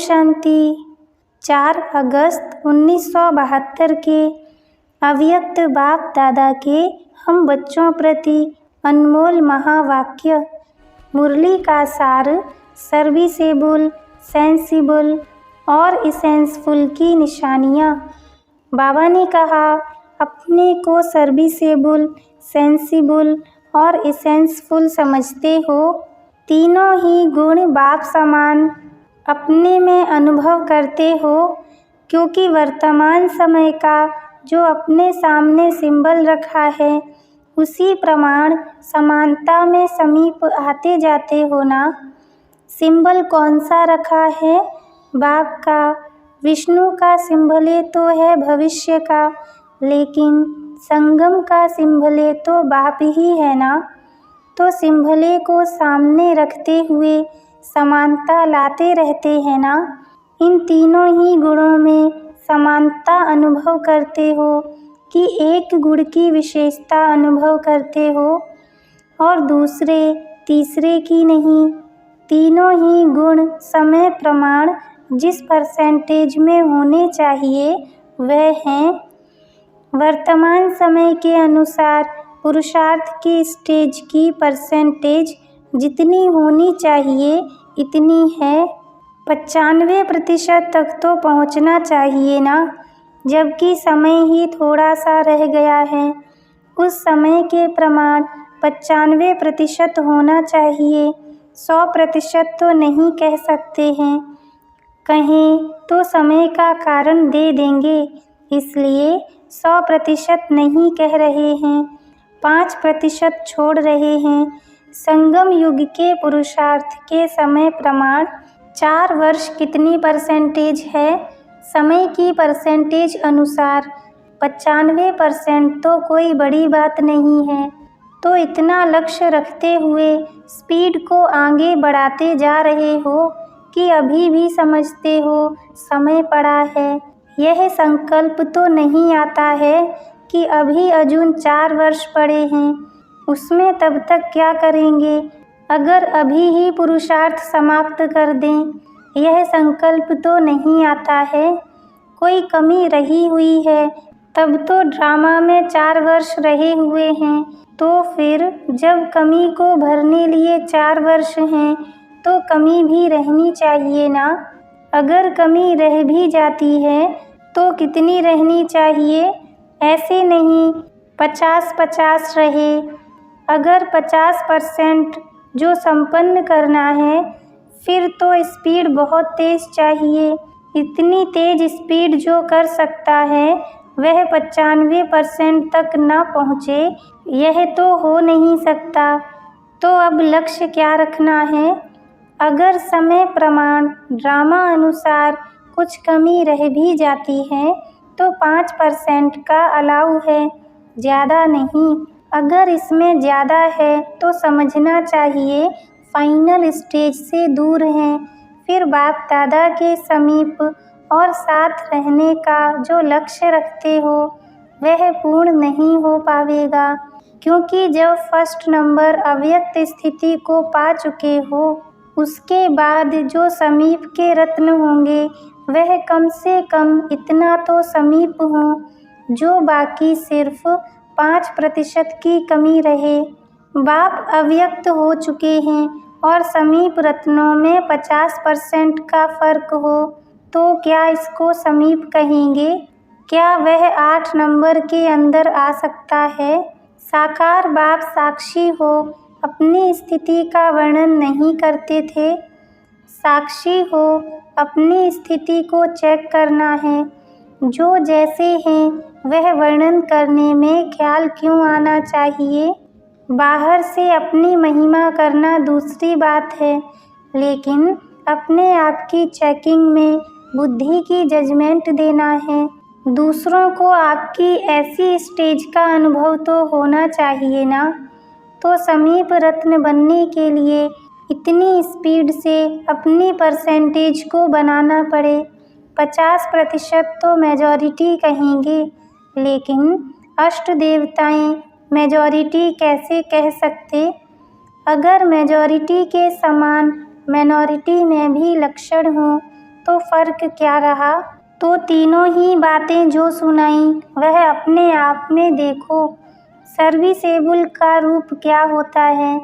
शांति। 4 अगस्त 1972 के अव्यक्त बाप दादा के हम बच्चों प्रति अनमोल महावाक्य। मुरली का सार सर्विसेबल, सेंसिबल और इसेंसफुल की निशानियाँ। बाबा ने कहा, अपने को सर्विसेबल, सेंसिबल और इसेंसफुल समझते हो। तीनों ही गुण बाप समान अपने में अनुभव करते हो, क्योंकि वर्तमान समय का जो अपने सामने सिंबल रखा है उसी प्रमाण समानता में समीप आते जाते हो ना। सिंबल कौन सा रखा है? बाप का। विष्णु का सिंबले तो है भविष्य का, लेकिन संगम का सिंबले तो बाप ही है ना। तो सिंबले को सामने रखते हुए समानता लाते रहते हैं ना। इन तीनों ही गुणों में समानता अनुभव करते हो कि एक गुण की विशेषता अनुभव करते हो और दूसरे तीसरे की नहीं। तीनों ही गुण समय प्रमाण जिस परसेंटेज में होने चाहिए वह हैं। वर्तमान समय के अनुसार पुरुषार्थ की स्टेज की परसेंटेज जितनी होनी चाहिए इतनी है। 95% तक तो पहुंचना चाहिए ना, जबकि समय ही थोड़ा सा रह गया है। उस समय के प्रमाण 95% होना चाहिए। 100% तो नहीं कह सकते हैं। कहें तो समय का कारण दे देंगे, इसलिए 100% नहीं कह रहे हैं, 5% छोड़ रहे हैं। संगम युग के पुरुषार्थ के समय प्रमाण 4 वर्ष कितनी परसेंटेज है? समय की परसेंटेज अनुसार 95% तो कोई बड़ी बात नहीं है। तो इतना लक्ष्य रखते हुए स्पीड को आगे बढ़ाते जा रहे हो कि अभी भी समझते हो समय पड़ा है। यह संकल्प तो नहीं आता है कि अभी अजून 4 वर्ष पड़े हैं, उसमें तब तक क्या करेंगे? अगर अभी ही पुरुषार्थ समाप्त कर दें, यह संकल्प तो नहीं आता है। कोई कमी रही हुई है, तब तो ड्रामा में 4 वर्ष रहे हुए हैं। तो फिर जब कमी को भरने लिए 4 वर्ष हैं, तो कमी भी रहनी चाहिए ना। अगर कमी रह भी जाती है तो कितनी रहनी चाहिए? ऐसे नहीं 50-50 रहे। अगर 50% जो संपन्न करना है, फिर तो स्पीड बहुत तेज़ चाहिए। इतनी तेज़ स्पीड जो कर सकता है वह 95% तक न पहुँचे, यह तो हो नहीं सकता। तो अब लक्ष्य क्या रखना है? अगर समय प्रमाण ड्रामा अनुसार कुछ कमी रह भी जाती है तो 5% का अलाउ है, ज़्यादा नहीं। अगर इसमें ज़्यादा है तो समझना चाहिए फाइनल स्टेज से दूर हैं। फिर बाप दादा के समीप और साथ रहने का जो लक्ष्य रखते हो वह पूर्ण नहीं हो पाएगा, क्योंकि जब फर्स्ट नंबर अव्यक्त स्थिति को पा चुके हो, उसके बाद जो समीप के रत्न होंगे वह कम से कम इतना तो समीप हों जो बाकी सिर्फ 5% की कमी रहे। बाप अव्यक्त हो चुके हैं और समीप रत्नों में 50% का फर्क हो, तो क्या इसको समीप कहेंगे? क्या वह 8 नंबर के अंदर आ सकता है? साकार बाप साक्षी हो अपनी स्थिति का वर्णन नहीं करते थे। साक्षी हो अपनी स्थिति को चेक करना है। जो जैसे हैं वह वर्णन करने में ख्याल क्यों आना चाहिए? बाहर से अपनी महिमा करना दूसरी बात है, लेकिन अपने आप की चेकिंग में बुद्धि की जजमेंट देना है। दूसरों को आपकी ऐसी स्टेज का अनुभव तो होना चाहिए ना। तो समीप रत्न बनने के लिए इतनी स्पीड से अपनी परसेंटेज को बनाना पड़े। 50% तो मेजॉरिटी कहेंगे, लेकिन अष्ट देवताएं मेजॉरिटी कैसे कह सकते? अगर मेजॉरिटी के समान माइनॉरिटी में भी लक्षण हो तो फर्क क्या रहा। तो तीनों ही बातें जो सुनाई वह अपने आप में देखो। सर्विसेबल का रूप क्या होता है,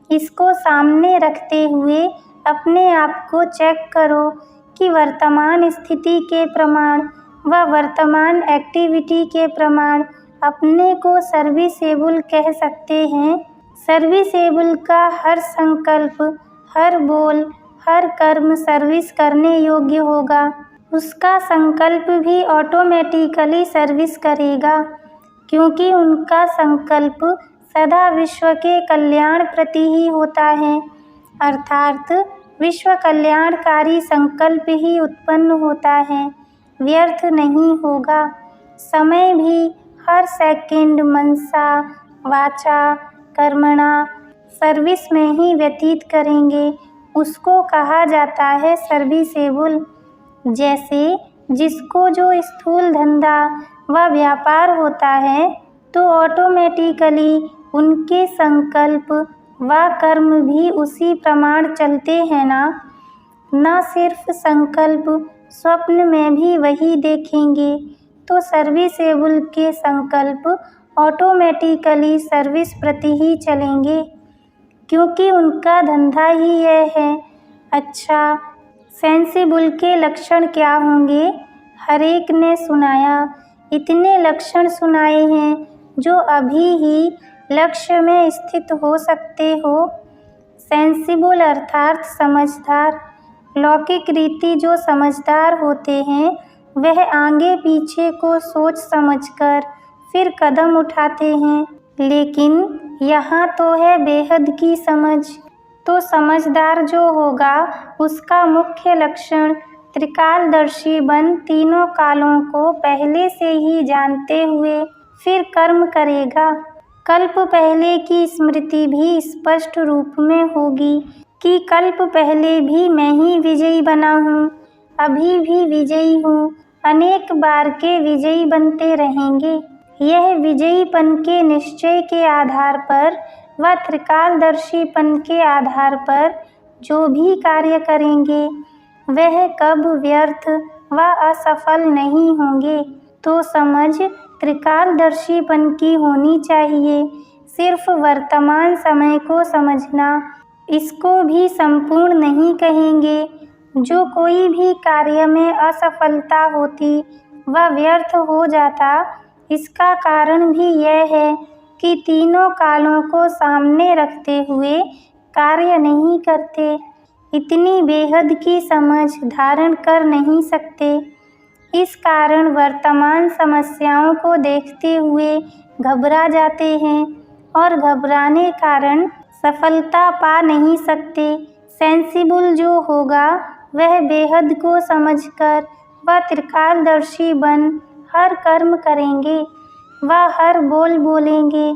इसको सामने रखते हुए अपने आप को चेक करो कि वर्तमान स्थिति के प्रमाण व वर्तमान एक्टिविटी के प्रमाण अपने को सर्विसेबल कह सकते हैं। सर्विसेबल का हर संकल्प, हर बोल, हर कर्म सर्विस करने योग्य होगा। उसका संकल्प भी ऑटोमेटिकली सर्विस करेगा, क्योंकि उनका संकल्प सदा विश्व के कल्याण प्रति ही होता है, अर्थात विश्व कल्याणकारी संकल्प ही उत्पन्न होता है, व्यर्थ नहीं होगा। समय भी हर सेकंड मनसा वाचा कर्मणा सर्विस में ही व्यतीत करेंगे, उसको कहा जाता है सर्विसेबल। जैसे जिसको जो स्थूल धंधा व व्यापार होता है, तो ऑटोमेटिकली उनके संकल्प व कर्म भी उसी प्रमाण चलते हैं ना। न सिर्फ संकल्प, स्वप्न में भी वही देखेंगे, तो सर्विसेबल के संकल्प ऑटोमेटिकली सर्विस प्रति ही चलेंगे, क्योंकि उनका धंधा ही यह है। अच्छा, सेंसिबल के लक्षण क्या होंगे? हर एक ने सुनाया। इतने लक्षण सुनाए हैं जो अभी ही लक्ष्य में स्थित हो सकते हो। सेंसिबल अर्थात समझदार। लौकिक रीति जो समझदार होते हैं वह आगे पीछे को सोच समझकर फिर कदम उठाते हैं, लेकिन यहाँ तो है बेहद की समझ। तो समझदार जो होगा उसका मुख्य लक्षण त्रिकालदर्शी बन तीनों कालों को पहले से ही जानते हुए फिर कर्म करेगा। कल्प पहले की स्मृति भी स्पष्ट रूप में होगी कि कल्प पहले भी मैं ही विजयी बना हूँ, अभी भी विजयी हूँ, अनेक बार के विजयी बनते रहेंगे। यह विजयीपन के निश्चय के आधार पर व त्रिकालदर्शीपन के आधार पर जो भी कार्य करेंगे वह कब व्यर्थ व असफल नहीं होंगे। तो समझ त्रिकालदर्शीपन की होनी चाहिए। सिर्फ वर्तमान समय को समझना, इसको भी संपूर्ण नहीं कहेंगे। जो कोई भी कार्य में असफलता होती व व्यर्थ हो जाता, इसका कारण भी यह है कि तीनों कालों को सामने रखते हुए कार्य नहीं करते, इतनी बेहद की समझ धारण कर नहीं सकते। इस कारण वर्तमान समस्याओं को देखते हुए घबरा जाते हैं और घबराने कारण सफलता पा नहीं सकते। सेंसिबल जो होगा वह बेहद को समझकर व त्रिकालदर्शी बन हर कर्म करेंगे व हर बोल बोलेंगे।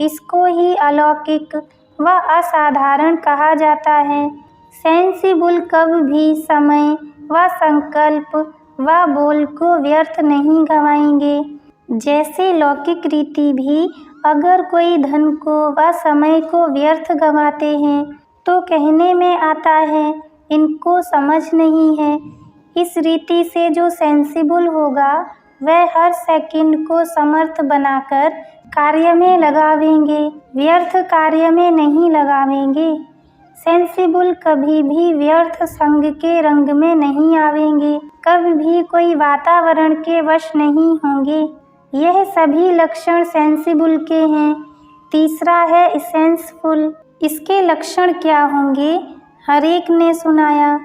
इसको ही अलौकिक व असाधारण कहा जाता है। सेंसिबल कब भी समय व संकल्प व बोल को व्यर्थ नहीं गवाएंगे। जैसे लौकिक रीति भी अगर कोई धन को व समय को व्यर्थ गंवाते हैं तो कहने में आता है इनको समझ नहीं है। इस रीति से जो सेंसिबल होगा वह हर सेकंड को समर्थ बनाकर कार्य में लगावेंगे, व्यर्थ कार्य में नहीं लगावेंगे। सेंसिबल कभी भी व्यर्थ संग के रंग में नहीं आवेंगे, कभी भी कोई वातावरण के वश नहीं होंगे। यह सभी लक्षण सेंसिबल के हैं। तीसरा है इसेंसफुल। इसके लक्षण क्या होंगे? हर एक ने सुनाया,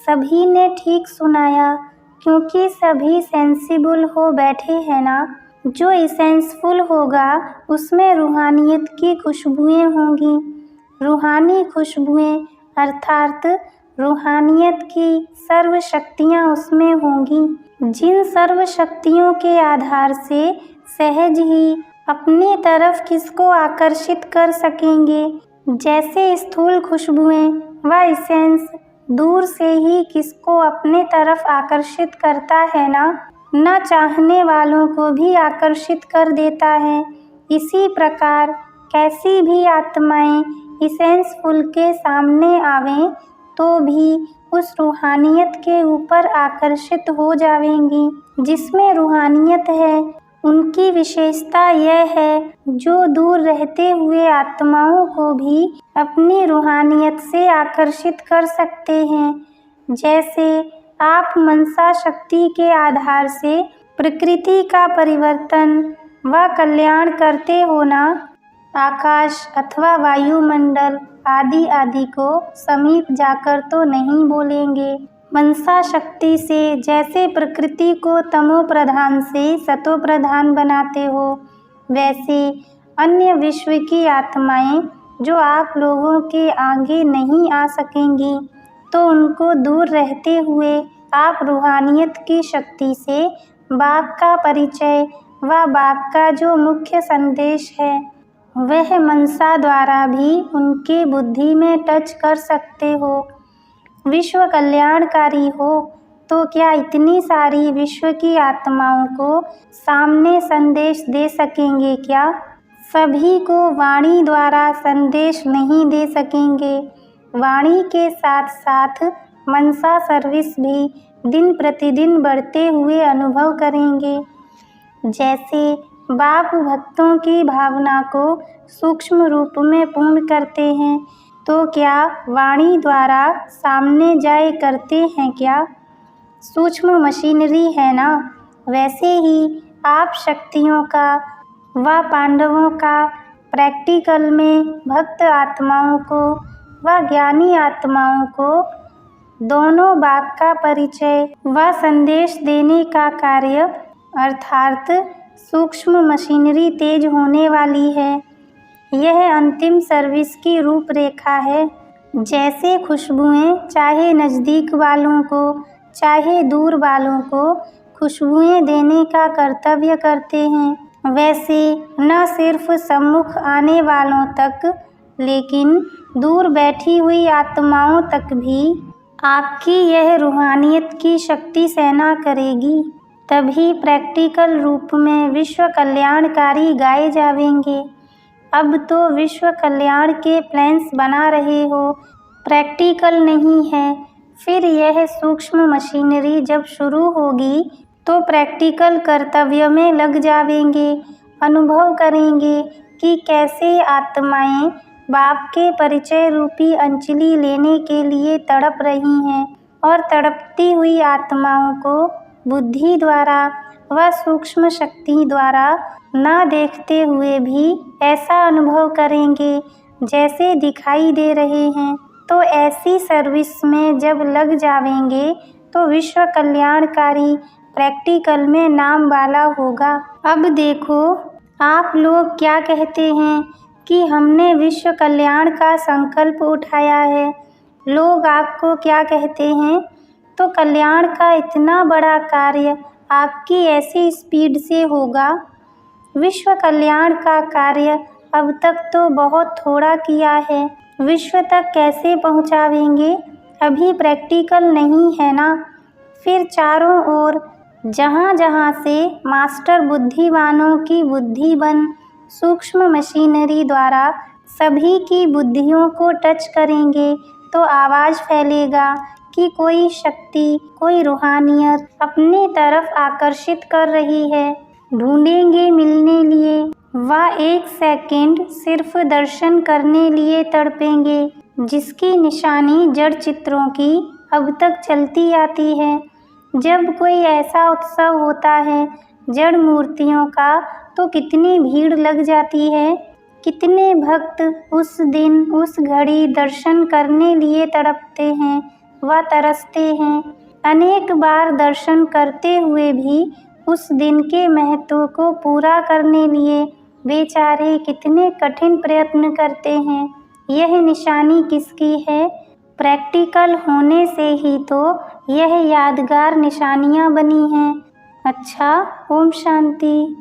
सभी ने ठीक सुनाया, क्योंकि सभी सेंसिबल हो बैठे हैं ना। जो इसेंसफुल होगा उसमें रूहानियत की खुशबुएं होंगी। रूहानी खुशबुएं अर्थात रूहानियत की सर्व शक्तियाँ उसमें होंगी, जिन सर्व शक्तियों के आधार से सहज ही अपनी तरफ किसको आकर्षित कर सकेंगे। जैसे स्थूल खुशबुएं व इसेंस दूर से ही किसको अपने तरफ आकर्षित करता है ना, न चाहने वालों को भी आकर्षित कर देता है। इसी प्रकार कैसी भी आत्माएं इसेंसफुल के सामने आवें तो भी उस रूहानियत के ऊपर आकर्षित हो जाएंगी। जिसमें रूहानियत है उनकी विशेषता यह है जो दूर रहते हुए आत्माओं को भी अपनी रूहानियत से आकर्षित कर सकते हैं। जैसे आप मनसा शक्ति के आधार से प्रकृति का परिवर्तन व कल्याण करते हो ना, आकाश अथवा वायुमंडल आदि आदि को समीप जाकर तो नहीं बोलेंगे। मनसा शक्ति से जैसे प्रकृति को तमो प्रधान से सतो प्रधान बनाते हो, वैसे अन्य विश्व की आत्माएं जो आप लोगों के आगे नहीं आ सकेंगी, तो उनको दूर रहते हुए आप रूहानियत की शक्ति से बाप का परिचय व बाप का जो मुख्य संदेश है वह मनसा द्वारा भी उनके बुद्धि में टच कर सकते हो। विश्व कल्याणकारी हो तो क्या इतनी सारी विश्व की आत्माओं को सामने संदेश दे सकेंगे क्या? सभी को वाणी द्वारा संदेश नहीं दे सकेंगे। वाणी के साथ साथ मनसा सर्विस भी दिन प्रतिदिन बढ़ते हुए अनुभव करेंगे। जैसे बाप भक्तों की भावना को सूक्ष्म रूप में पूर्ण करते हैं, तो क्या वाणी द्वारा सामने जाए करते हैं क्या? सूक्ष्म मशीनरी है ना। वैसे ही आप शक्तियों का व पांडवों का प्रैक्टिकल में भक्त आत्माओं को व ज्ञानी आत्माओं को दोनों बाप का परिचय व संदेश देने का कार्य अर्थात सूक्ष्म मशीनरी तेज होने वाली है। यह अंतिम सर्विस की रूपरेखा है। जैसे खुशबुएं चाहे नज़दीक वालों को चाहे दूर वालों को खुशबुएं देने का कर्तव्य करते हैं, वैसे न सिर्फ सम्मुख आने वालों तक लेकिन दूर बैठी हुई आत्माओं तक भी आपकी यह रूहानियत की शक्ति सेना करेगी। तभी प्रैक्टिकल रूप में विश्व कल्याणकारी गाए जाएंगे। अब तो विश्व कल्याण के प्लान्स बना रहे हो, प्रैक्टिकल नहीं है। फिर यह सूक्ष्म मशीनरी जब शुरू होगी तो प्रैक्टिकल कर्तव्य में लग जाएंगे। अनुभव करेंगे कि कैसे आत्माएं बाप के परिचय रूपी अंजलि लेने के लिए तड़प रही हैं और तड़पती हुई आत्माओं को बुद्धि द्वारा व सूक्ष्म शक्ति द्वारा न देखते हुए भी ऐसा अनुभव करेंगे जैसे दिखाई दे रहे हैं। तो ऐसी सर्विस में जब लग जाएंगे तो विश्व कल्याणकारी प्रैक्टिकल में नाम वाला होगा। अब देखो आप लोग क्या कहते हैं कि हमने विश्व कल्याण का संकल्प उठाया है। लोग आपको क्या कहते हैं? तो कल्याण का इतना बड़ा कार्य आपकी ऐसी स्पीड से होगा। विश्व कल्याण का कार्य अब तक तो बहुत थोड़ा किया है, विश्व तक कैसे पहुंचावेंगे? अभी प्रैक्टिकल नहीं है ना। फिर चारों ओर जहाँ जहाँ से मास्टर बुद्धिवानों की बुद्धि बन सूक्ष्म मशीनरी द्वारा सभी की बुद्धियों को टच करेंगे तो आवाज़ फैलेगा कि कोई शक्ति कोई रूहानियत अपनी तरफ आकर्षित कर रही है। ढूंढेंगे मिलने लिए व एक सेकंड सिर्फ दर्शन करने लिए तड़पेंगे, जिसकी निशानी जड़ चित्रों की अब तक चलती आती है। जब कोई ऐसा उत्सव होता है जड़ मूर्तियों का तो कितनी भीड़ लग जाती है। कितने भक्त उस दिन उस घड़ी दर्शन करने लिए तड़पते हैं व तरसते हैं। अनेक बार दर्शन करते हुए भी उस दिन के महत्व को पूरा करने लिए बेचारे कितने कठिन प्रयत्न करते हैं। यह निशानी किसकी है? प्रैक्टिकल होने से ही तो यह यादगार निशानियाँ बनी हैं। अच्छा, ओम शांति।